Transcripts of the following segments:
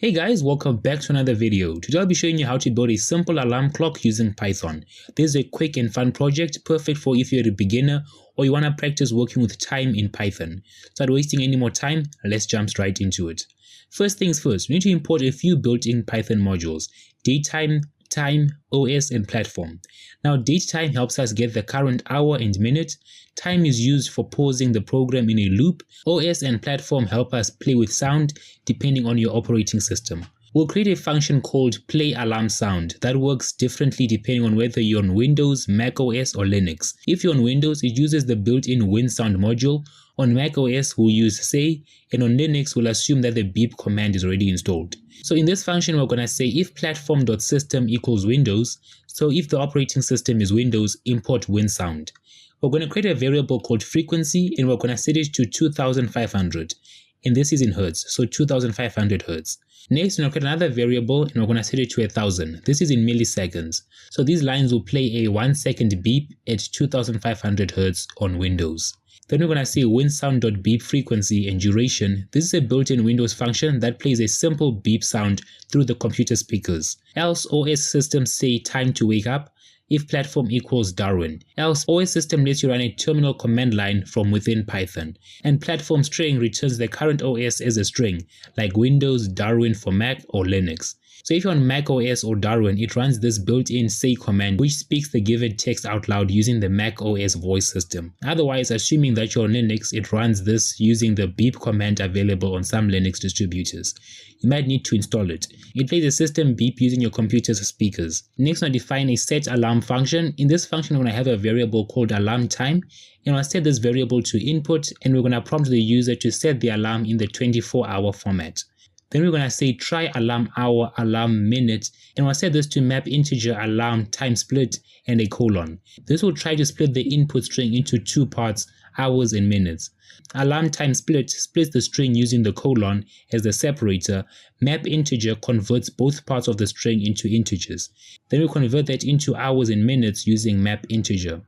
Hey guys, welcome back to another video. Today I'll be showing you how to build a simple alarm clock using Python. This is a quick and fun project, perfect for if you're a beginner or you want to practice working with time in Python. Without wasting any more time, let's jump right into it. First things first, we need to import a few built-in Python modules: datetime, time, OS, and platform. Now, datetime helps us get the current hour and minute. Time is used for pausing the program in a loop. OS and platform help us play with sound depending on your operating system. We'll create a function called play alarm sound that works differently depending on whether you're on Windows, Mac OS, or Linux. If you're on Windows, it uses the built-in win sound module. On Mac OS, we'll use say, and on Linux, we'll assume that the beep command is already installed. So in this function, we're going to say if platform.system equals Windows, so if the operating system is Windows, import win sound. We're going to create a variable called frequency, and we're going to set it to 2500. And this is in hertz, so 2500 hertz. Next, we're going to create another variable, and we're going to set it to 1000. This is in milliseconds. So these lines will play a 1 second beep at 2500 hertz on Windows. Then we're going to say winsound.beep frequency and duration. This is a built-in Windows function that plays a simple beep sound through the computer speakers. Else OS system say time to wake up if platform equals Darwin. Else OS system lets you run a terminal command line from within Python. And platform string returns the current OS as a string, like Windows, Darwin for Mac or Linux. So if you're on Mac OS or Darwin, it runs this built-in say command which speaks the given text out loud using the Mac OS voice system. Otherwise, assuming that you're on Linux, it runs this using the beep command available on some Linux distributors. You might need to install it. It plays a system beep using your computer's speakers. Next, I'll define a set alarm function. In this function, we're going to have a variable called alarm time, and I'll set this variable to input, and we're going to prompt the user to set the alarm in the 24-hour format. Then we're going to say try alarm hour, alarm minute, and we'll set this to map integer alarm time split and a colon. This will try to split the input string into two parts, hours and minutes. Alarm time split splits the string using the colon as the separator. Map integer converts both parts of the string into integers. Then we convert that into hours and minutes using map integer.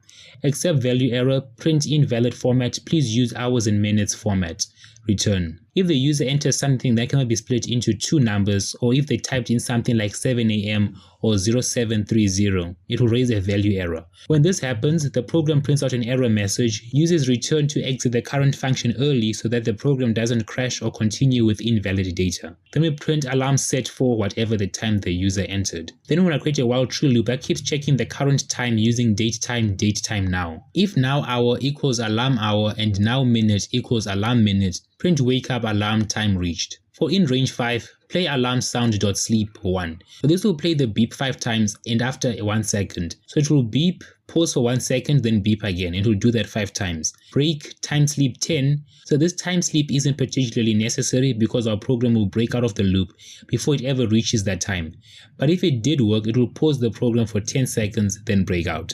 Accept value error, print invalid format, please use hours and minutes format. Return. If the user enters something that cannot be split into two numbers, or if they typed in something like 7 AM or 0730, it will raise a value error. When this happens, the program prints out an error message, uses return to exit the current function early so that the program doesn't crash or continue with invalid data. Then we print alarm set for whatever the time the user entered. Then we're going to create a while true loop that keeps checking the current time using datetime now. If now hour equals alarm hour and now minute equals alarm minute, print wake up alarm time reached. For in range 5, play alarm sound.sleep 1. So this will play the beep 5 times and after 1 second. So it will beep, pause for 1 second, then beep again. It will do that 5 times. Break time sleep 10. So this time sleep isn't particularly necessary because our program will break out of the loop before it ever reaches that time. But if it did work, it will pause the program for 10 seconds, then break out.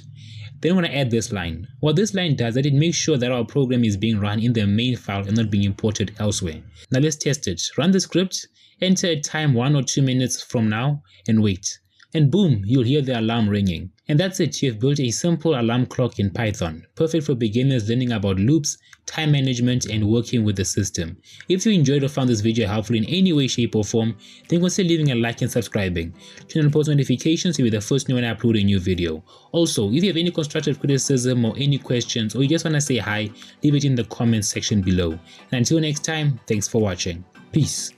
Then we're going to add this line. What this line does is that it makes sure that our program is being run in the main file and not being imported elsewhere. Now let's test it. Run the script, enter a time 1 or 2 minutes from now, and wait. And boom, you'll hear the alarm ringing. And that's it. You've built a simple alarm clock in Python. Perfect for beginners learning about loops, time management, and working with the system. If you enjoyed or found this video helpful in any way, shape, or form, then consider leaving a like and subscribing. Turn on post notifications to be the first when I upload a new video. Also, if you have any constructive criticism or any questions, or you just want to say hi, leave it in the comments section below. And until next time, thanks for watching. Peace.